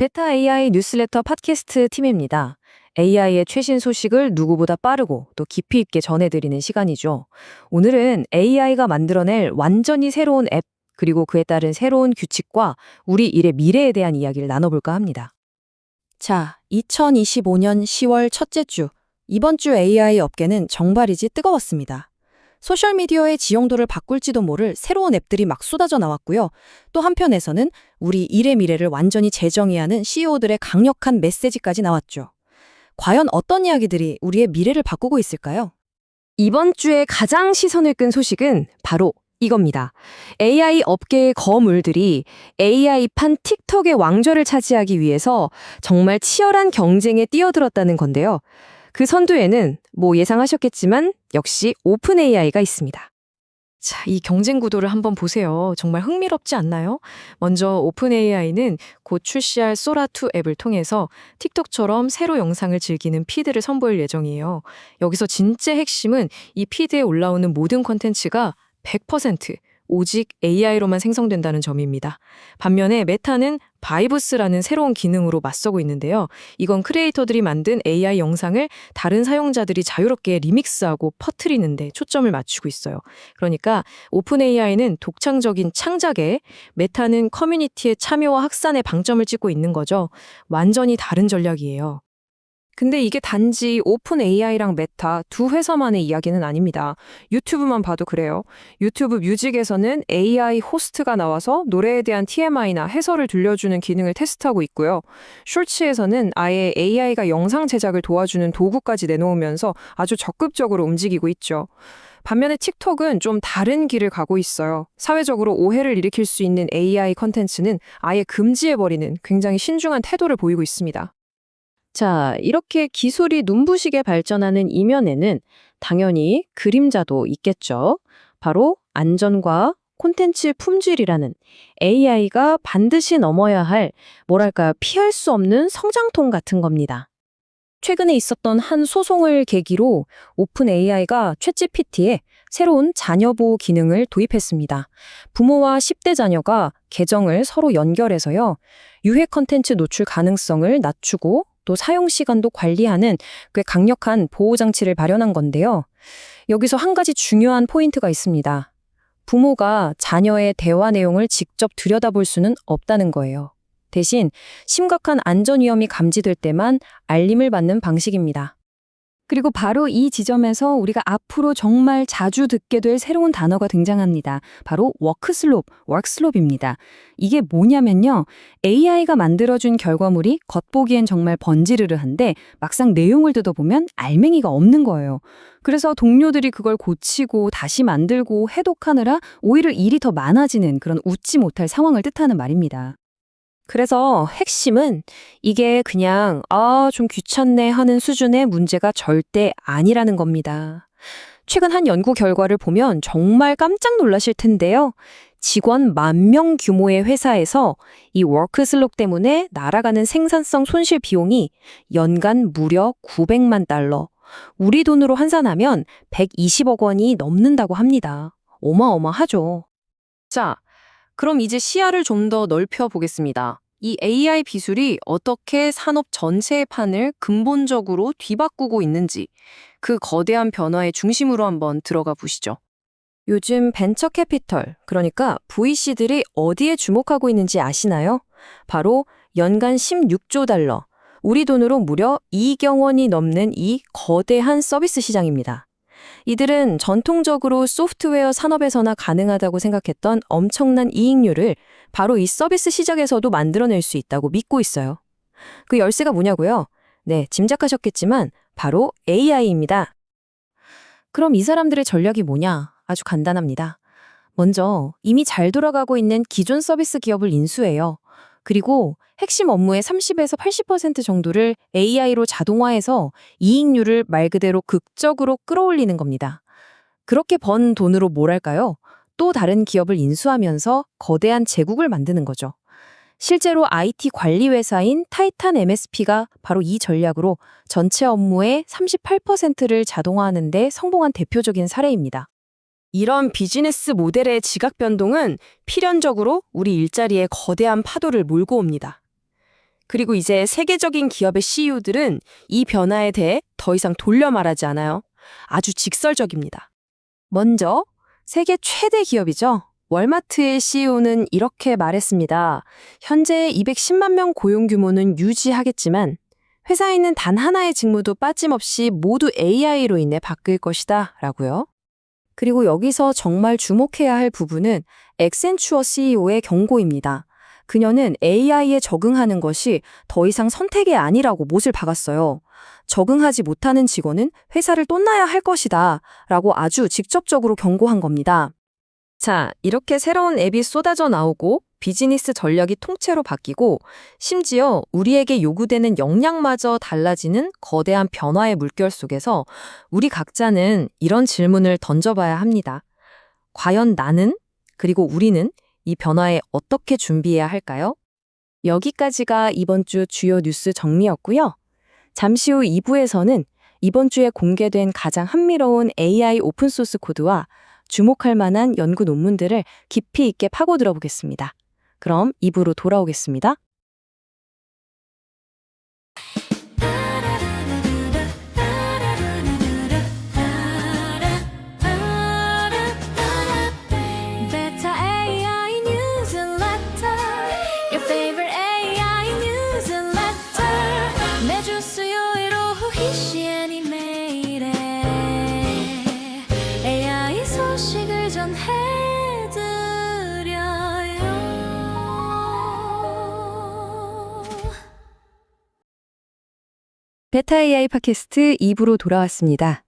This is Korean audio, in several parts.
베타 AI 뉴스레터 팟캐스트 팀입니다. AI의 최신 소식을 누구보다 빠르고 또 깊이 있게 전해드리는 시간이죠. 오늘은 AI가 만들어낼 완전히 새로운 앱, 그리고 그에 따른 새로운 규칙과 우리 일의 미래에 대한 이야기를 나눠볼까 합니다. 자, 2025년 10월 첫째 주, 이번 주 AI 업계는 정발이지 뜨거웠습니다. 소셜미디어의 지용도를 바꿀지도 모를 새로운 앱들이 막 쏟아져 나왔고요. 또 한편에서는 우리 일의 미래를 완전히 재정의하는 CEO들의 강력한 메시지까지 나왔죠. 과연 어떤 이야기들이 우리의 미래를 바꾸고 있을까요? 이번 주에 가장 시선을 끈 소식은 바로 이겁니다. AI 업계의 거물들이 AI판 틱톡의 왕좌를 차지하기 위해서 정말 치열한 경쟁에 뛰어들었다는 건데요. 그 선두에는 예상하셨겠지만 역시 오픈 AI가 있습니다. 자, 이 경쟁 구도를 한번 보세요. 정말 흥미롭지 않나요? 먼저 오픈 AI는 곧 출시할 소라2 앱을 통해서 틱톡처럼 새로 영상을 즐기는 피드를 선보일 예정이에요. 여기서 진짜 핵심은 이 피드에 올라오는 모든 콘텐츠가 100% 오직 AI로만 생성된다는 점입니다. 반면에 메타는 바이브스라는 새로운 기능으로 맞서고 있는데요. 이건 크리에이터들이 만든 AI 영상을 다른 사용자들이 자유롭게 리믹스하고 퍼뜨리는 데 초점을 맞추고 있어요. 그러니까 오픈 AI는 독창적인 창작에, 메타는 커뮤니티의 참여와 확산에 방점을 찍고 있는 거죠. 완전히 다른 전략이에요. 근데 이게 단지 오픈 AI랑 메타 두 회사만의 이야기는 아닙니다. 유튜브만 봐도 그래요. 유튜브 뮤직에서는 AI 호스트가 나와서 노래에 대한 TMI나 해설을 들려주는 기능을 테스트하고 있고요. 숄츠에서는 아예 AI가 영상 제작을 도와주는 도구까지 내놓으면서 아주 적극적으로 움직이고 있죠. 반면에 틱톡은 좀 다른 길을 가고 있어요. 사회적으로 오해를 일으킬 수 있는 AI 컨텐츠는 아예 금지해버리는 굉장히 신중한 태도를 보이고 있습니다. 자, 이렇게 기술이 눈부시게 발전하는 이면에는 당연히 그림자도 있겠죠. 바로 안전과 콘텐츠 품질이라는 AI가 반드시 넘어야 할, 피할 수 없는 성장통 같은 겁니다. 최근에 있었던 한 소송을 계기로 오픈 AI가 챗GPT에 새로운 자녀 보호 기능을 도입했습니다. 부모와 10대 자녀가 계정을 서로 연결해서요, 유해 컨텐츠 노출 가능성을 낮추고 또 사용 시간도 관리하는 꽤 강력한 보호 장치를 마련한 건데요. 여기서 한 가지 중요한 포인트가 있습니다. 부모가 자녀의 대화 내용을 직접 들여다볼 수는 없다는 거예요. 대신 심각한 안전 위험이 감지될 때만 알림을 받는 방식입니다. 그리고 바로 이 지점에서 우리가 앞으로 정말 자주 듣게 될 새로운 단어가 등장합니다. 바로 워크슬롭입니다. 이게 뭐냐면요, AI가 만들어준 결과물이 겉보기엔 정말 번지르르한데 막상 내용을 뜯어보면 알맹이가 없는 거예요. 그래서 동료들이 그걸 고치고 다시 만들고 해독하느라 오히려 일이 더 많아지는 그런 웃지 못할 상황을 뜻하는 말입니다. 그래서 핵심은 이게 그냥 좀 귀찮네 하는 수준의 문제가 절대 아니라는 겁니다. 최근 한 연구 결과를 보면 정말 깜짝 놀라실 텐데요. 직원 10,000명 규모의 회사에서 이 워크슬록 때문에 날아가는 생산성 손실 비용이 연간 무려 900만 달러, 우리 돈으로 환산하면 120억 원이 넘는다고 합니다. 어마어마하죠. 자, 그럼 이제 시야를 좀 더 넓혀 보겠습니다. 이 AI 기술이 어떻게 산업 전체의 판을 근본적으로 뒤바꾸고 있는지, 그 거대한 변화의 중심으로 한번 들어가 보시죠. 요즘 벤처 캐피털, 그러니까 VC들이 어디에 주목하고 있는지 아시나요? 바로 연간 16조 달러, 우리 돈으로 무려 2억 원이 넘는 이 거대한 서비스 시장입니다. 이들은 전통적으로 소프트웨어 산업에서나 가능하다고 생각했던 엄청난 이익률을 바로 이 서비스 시장에서도 만들어낼 수 있다고 믿고 있어요. 그 열쇠가 뭐냐고요? 네, 짐작하셨겠지만 바로 AI입니다. 그럼 이 사람들의 전략이 뭐냐? 아주 간단합니다. 먼저 이미 잘 돌아가고 있는 기존 서비스 기업을 인수해요. 그리고 핵심 업무의 30에서 80% 정도를 AI로 자동화해서 이익률을 말 그대로 극적으로 끌어올리는 겁니다. 그렇게 번 돈으로 뭘 할까요? 또 다른 기업을 인수하면서 거대한 제국을 만드는 거죠. 실제로 IT 관리 회사인 타이탄 MSP가 바로 이 전략으로 전체 업무의 38%를 자동화하는 데 성공한 대표적인 사례입니다. 이런 비즈니스 모델의 지각 변동은 필연적으로 우리 일자리에 거대한 파도를 몰고 옵니다. 그리고 이제 세계적인 기업의 CEO들은 이 변화에 대해 더 이상 돌려 말하지 않아요. 아주 직설적입니다. 먼저 세계 최대 기업이죠. 월마트의 CEO는 이렇게 말했습니다. 현재 210만 명 고용 규모는 유지하겠지만 회사에 있는 단 하나의 직무도 빠짐없이 모두 AI로 인해 바뀔 것이다 라고요. 그리고 여기서 정말 주목해야 할 부분은 액센추어 CEO의 경고입니다. 그녀는 AI에 적응하는 것이 더 이상 선택이 아니라고 못을 박았어요. 적응하지 못하는 직원은 회사를 떠나야 할 것이다 라고 아주 직접적으로 경고한 겁니다. 자, 이렇게 새로운 앱이 쏟아져 나오고 비즈니스 전략이 통째로 바뀌고 심지어 우리에게 요구되는 역량마저 달라지는 거대한 변화의 물결 속에서 우리 각자는 이런 질문을 던져봐야 합니다. 과연 나는, 그리고 우리는 이 변화에 어떻게 준비해야 할까요? 여기까지가 이번 주 주요 뉴스 정리였고요. 잠시 후 2부에서는 이번 주에 공개된 가장 흥미로운 AI 오픈소스 코드와 주목할 만한 연구 논문들을 깊이 있게 파고들어 보겠습니다. 그럼 2부로 돌아오겠습니다. Beta AI Newsletter, your favorite AI Newsletter. 매주 수요일 오후 2시 애니메이트 AI 소식을 전해드려요. 베타 AI 팟캐스트 2부로 돌아왔습니다.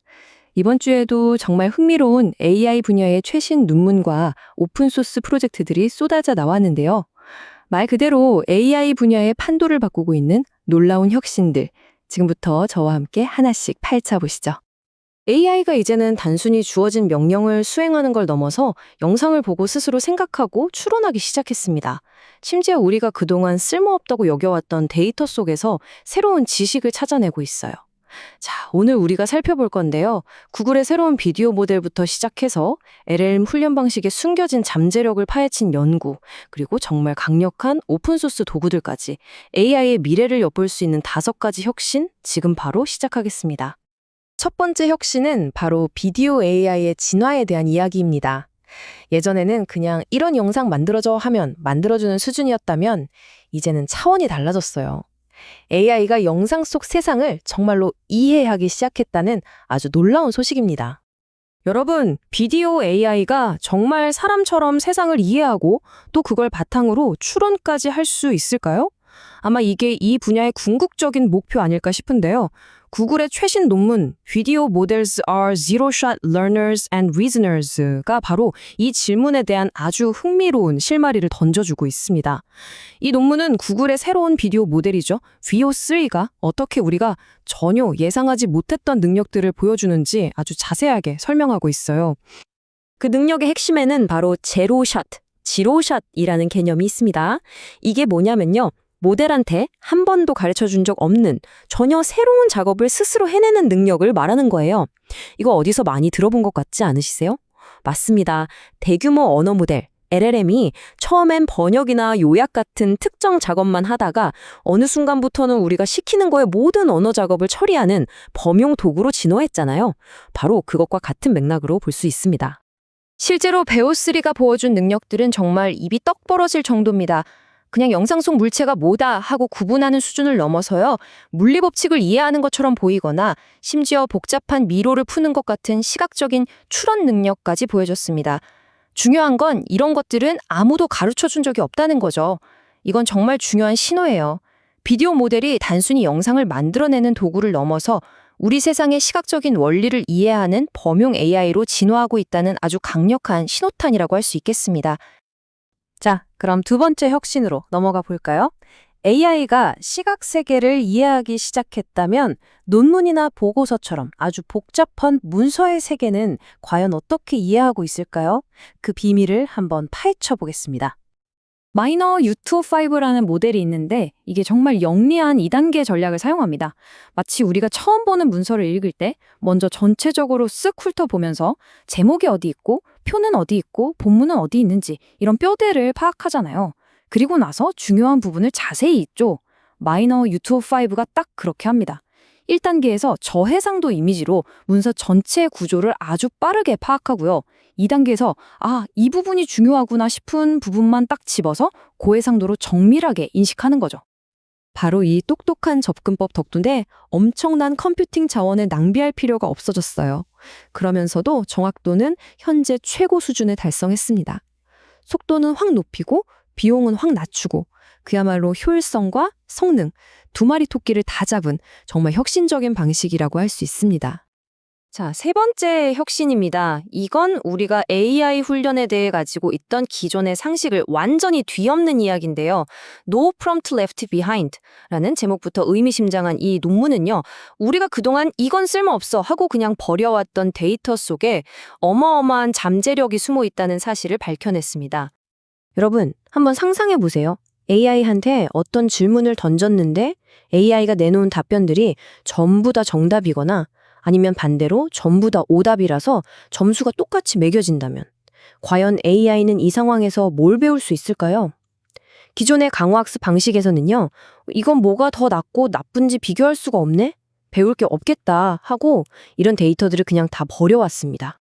이번 주에도 정말 흥미로운 AI 분야의 최신 논문과 오픈소스 프로젝트들이 쏟아져 나왔는데요. 말 그대로 AI 분야의 판도를 바꾸고 있는 놀라운 혁신들, 지금부터 저와 함께 하나씩 파헤쳐 보시죠. AI가 이제는 단순히 주어진 명령을 수행하는 걸 넘어서 영상을 보고 스스로 생각하고 추론하기 시작했습니다. 심지어 우리가 그동안 쓸모없다고 여겨왔던 데이터 속에서 새로운 지식을 찾아내고 있어요. 자, 오늘 우리가 살펴볼 건데요. 구글의 새로운 비디오 모델부터 시작해서 LLM 훈련 방식의 숨겨진 잠재력을 파헤친 연구, 그리고 정말 강력한 오픈소스 도구들까지 AI의 미래를 엿볼 수 있는 5가지 혁신, 지금 바로 시작하겠습니다. 첫 번째 혁신은 바로 비디오 AI의 진화에 대한 이야기입니다. 예전에는 그냥 이런 영상 만들어줘 하면 만들어주는 수준이었다면 이제는 차원이 달라졌어요. AI가 영상 속 세상을 정말로 이해하기 시작했다는 아주 놀라운 소식입니다. 여러분, 비디오 AI가 정말 사람처럼 세상을 이해하고 또 그걸 바탕으로 추론까지 할 수 있을까요? 아마 이게 이 분야의 궁극적인 목표 아닐까 싶은데요. 구글의 최신 논문 Video Models are Zero-Shot Learners and Reasoners,가 바로 이 질문에 대한 아주 흥미로운 실마리를 던져주고 있습니다. 이 논문은 구글의 새로운 비디오 모델이죠. VO3가 어떻게 우리가 전혀 예상하지 못했던 능력들을 보여주는지 아주 자세하게 설명하고 있어요. 그 능력의 핵심에는 바로 제로샷, 지로샷이라는 개념이 있습니다. 이게 뭐냐면요. 모델한테 한 번도 가르쳐준 적 없는 전혀 새로운 작업을 스스로 해내는 능력을 말하는 거예요. 이거 어디서 많이 들어본 것 같지 않으시세요? 맞습니다. 대규모 언어 모델, LLM이 처음엔 번역이나 요약 같은 특정 작업만 하다가 어느 순간부터는 우리가 시키는 거에 모든 언어 작업을 처리하는 범용 도구로 진화했잖아요. 바로 그것과 같은 맥락으로 볼 수 있습니다. 실제로 베오3가 보여준 능력들은 정말 입이 떡 벌어질 정도입니다. 그냥 영상 속 물체가 뭐다 하고 구분하는 수준을 넘어서요. 물리법칙을 이해하는 것처럼 보이거나 심지어 복잡한 미로를 푸는 것 같은 시각적인 추론 능력까지 보여줬습니다. 중요한 건 이런 것들은 아무도 가르쳐준 적이 없다는 거죠. 이건 정말 중요한 신호예요. 비디오 모델이 단순히 영상을 만들어내는 도구를 넘어서 우리 세상의 시각적인 원리를 이해하는 범용 AI로 진화하고 있다는 아주 강력한 신호탄이라고 할 수 있겠습니다. 자, 그럼 두 번째 혁신으로 넘어가 볼까요? AI가 시각 세계를 이해하기 시작했다면 논문이나 보고서처럼 아주 복잡한 문서의 세계는 과연 어떻게 이해하고 있을까요? 그 비밀을 한번 파헤쳐 보겠습니다. 마이너 U2-5라는 모델이 있는데 이게 정말 영리한 2단계 전략을 사용합니다. 마치 우리가 처음 보는 문서를 읽을 때 먼저 전체적으로 쓱 훑어보면서 제목이 어디 있고 표는 어디 있고 본문은 어디 있는지 이런 뼈대를 파악하잖아요. 그리고 나서 중요한 부분을 자세히 읽죠. 마이너 U205가 딱 그렇게 합니다. 1단계에서 저해상도 이미지로 문서 전체의 구조를 아주 빠르게 파악하고요. 2단계에서 이 부분이 중요하구나 싶은 부분만 딱 집어서 고해상도로 정밀하게 인식하는 거죠. 바로 이 똑똑한 접근법 덕분에 엄청난 컴퓨팅 자원을 낭비할 필요가 없어졌어요. 그러면서도 정확도는 현재 최고 수준을 달성했습니다. 속도는 확 높이고 비용은 확 낮추고 그야말로 효율성과 성능, 두 마리 토끼를 다 잡은 정말 혁신적인 방식이라고 할 수 있습니다. 자, 세 번째 혁신입니다. 이건 우리가 AI 훈련에 대해 가지고 있던 기존의 상식을 완전히 뒤엎는 이야기인데요. No Prompt Left Behind 라는 제목부터 의미심장한 이 논문은요. 우리가 그동안 이건 쓸모없어 하고 그냥 버려왔던 데이터 속에 어마어마한 잠재력이 숨어 있다는 사실을 밝혀냈습니다. 여러분, 한번 상상해 보세요. AI한테 어떤 질문을 던졌는데 AI가 내놓은 답변들이 전부 다 정답이거나 아니면 반대로 전부 다 오답이라서 점수가 똑같이 매겨진다면 과연 AI는 이 상황에서 뭘 배울 수 있을까요? 기존의 강화학습 방식에서는요. 이건 뭐가 더 낫고 나쁜지 비교할 수가 없네? 배울 게 없겠다 하고 이런 데이터들을 그냥 다 버려왔습니다.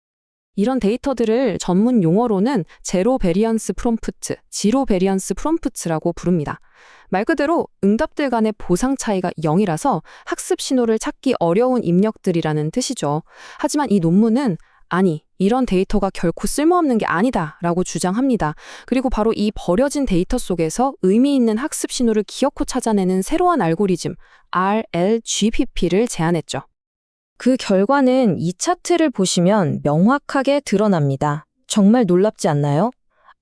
이런 데이터들을 전문 용어로는 제로 베리언스 프롬프트, 지로 베리언스 프롬프트라고 부릅니다. 말 그대로 응답들 간의 보상 차이가 0이라서 학습 신호를 찾기 어려운 입력들이라는 뜻이죠. 하지만 이 논문은 이런 데이터가 결코 쓸모없는 게 아니다 라고 주장합니다. 그리고 바로 이 버려진 데이터 속에서 의미 있는 학습 신호를 기어코 찾아내는 새로운 알고리즘 RLGPP를 제안했죠. 그 결과는 이 차트를 보시면 명확하게 드러납니다. 정말 놀랍지 않나요?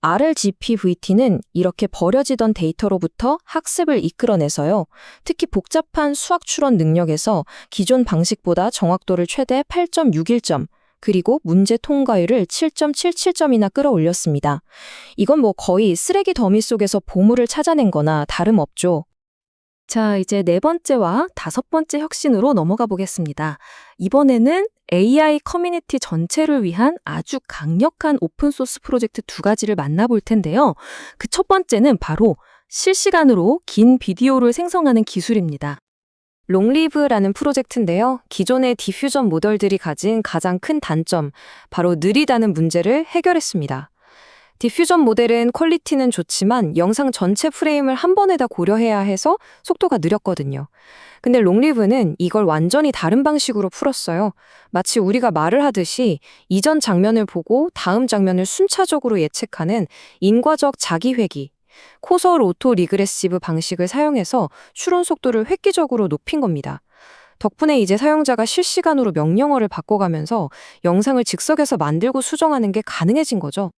RLGPVT는 이렇게 버려지던 데이터로부터 학습을 이끌어내서요. 특히 복잡한 수학 추론 능력에서 기존 방식보다 정확도를 최대 8.61점, 그리고 문제 통과율을 7.77점이나 끌어올렸습니다. 이건 거의 쓰레기 더미 속에서 보물을 찾아낸 거나 다름없죠. 자, 이제 네 번째와 다섯 번째 혁신으로 넘어가 보겠습니다. 이번에는 AI 커뮤니티 전체를 위한 아주 강력한 오픈소스 프로젝트 두 가지를 만나볼 텐데요. 그 첫 번째는 바로 실시간으로 긴 비디오를 생성하는 기술입니다. 롱리브라는 프로젝트인데요. 기존의 디퓨전 모델들이 가진 가장 큰 단점, 바로 느리다는 문제를 해결했습니다. 디퓨전 모델은 퀄리티는 좋지만 영상 전체 프레임을 한 번에 다 고려해야 해서 속도가 느렸거든요. 근데 롱리브는 이걸 완전히 다른 방식으로 풀었어요. 마치 우리가 말을 하듯이 이전 장면을 보고 다음 장면을 순차적으로 예측하는 인과적 자기회귀, 코설 오토 리그레시브 방식을 사용해서 추론 속도를 획기적으로 높인 겁니다. 덕분에 이제 사용자가 실시간으로 명령어를 바꿔가면서 영상을 즉석에서 만들고 수정하는 게 가능해진 거죠.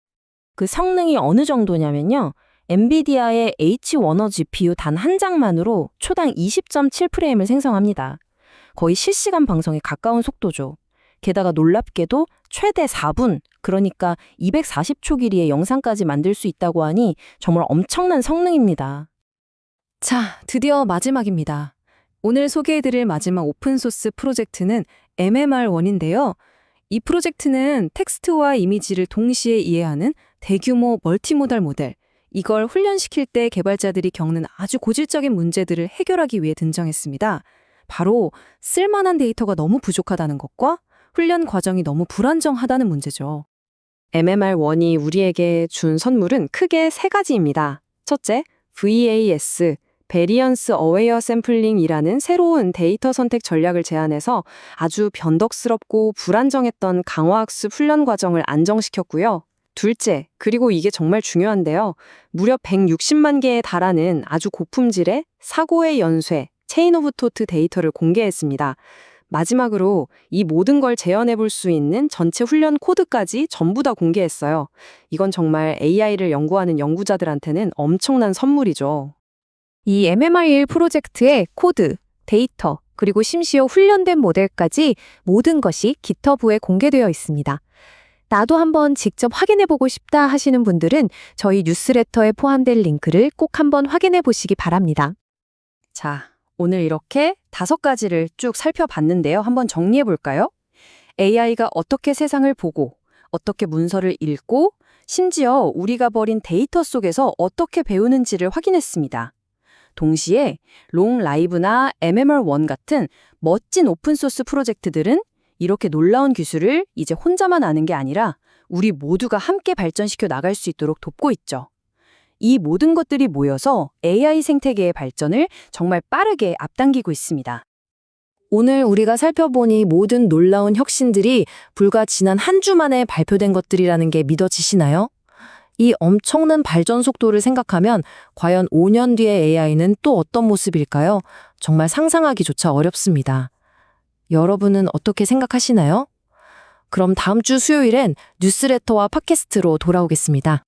그 성능이 어느 정도냐면요. 엔비디아의 H100 GPU 단 한 장만으로 초당 20.7프레임을 생성합니다. 거의 실시간 방송에 가까운 속도죠. 게다가 놀랍게도 최대 4분, 그러니까 240초 길이의 영상까지 만들 수 있다고 하니 정말 엄청난 성능입니다. 자, 드디어 마지막입니다. 오늘 소개해드릴 마지막 오픈소스 프로젝트는 MMR1인데요. 이 프로젝트는 텍스트와 이미지를 동시에 이해하는 대규모 멀티모달 모델, 이걸 훈련시킬 때 개발자들이 겪는 아주 고질적인 문제들을 해결하기 위해 등장했습니다. 바로 쓸만한 데이터가 너무 부족하다는 것과 훈련 과정이 너무 불안정하다는 문제죠. MMR1이 우리에게 준 선물은 크게 세 가지입니다. 첫째, VAS, 베리언스 어웨어 샘플링이라는 새로운 데이터 선택 전략을 제안해서 아주 변덕스럽고 불안정했던 강화학습 훈련 과정을 안정시켰고요. 둘째, 그리고 이게 정말 중요한데요. 무려 160만 개에 달하는 아주 고품질의 사고의 연쇄, 체인 오브 토트 데이터를 공개했습니다. 마지막으로 이 모든 걸 재현해 볼 수 있는 전체 훈련 코드까지 전부 다 공개했어요. 이건 정말 AI를 연구하는 연구자들한테는 엄청난 선물이죠. 이 MMR1 프로젝트의 코드, 데이터, 그리고 심지어 훈련된 모델까지 모든 것이 GitHub에 공개되어 있습니다. 나도 한번 직접 확인해보고 싶다 하시는 분들은 저희 뉴스레터에 포함된 링크를 꼭 한번 확인해 보시기 바랍니다. 자, 오늘 이렇게 5가지를 쭉 살펴봤는데요. 한번 정리해 볼까요? AI가 어떻게 세상을 보고, 어떻게 문서를 읽고, 심지어 우리가 버린 데이터 속에서 어떻게 배우는지를 확인했습니다. 동시에 롱 라이브나 MMR1 같은 멋진 오픈소스 프로젝트들은 이렇게 놀라운 기술을 이제 혼자만 아는 게 아니라 우리 모두가 함께 발전시켜 나갈 수 있도록 돕고 있죠. 이 모든 것들이 모여서 AI 생태계의 발전을 정말 빠르게 앞당기고 있습니다. 오늘 우리가 살펴본 이 모든 놀라운 혁신들이 불과 지난 한 주 만에 발표된 것들이라는 게 믿어지시나요? 이 엄청난 발전 속도를 생각하면 과연 5년 뒤의 AI는 또 어떤 모습일까요? 정말 상상하기조차 어렵습니다. 여러분은 어떻게 생각하시나요? 그럼 다음 주 수요일엔 뉴스레터와 팟캐스트로 돌아오겠습니다.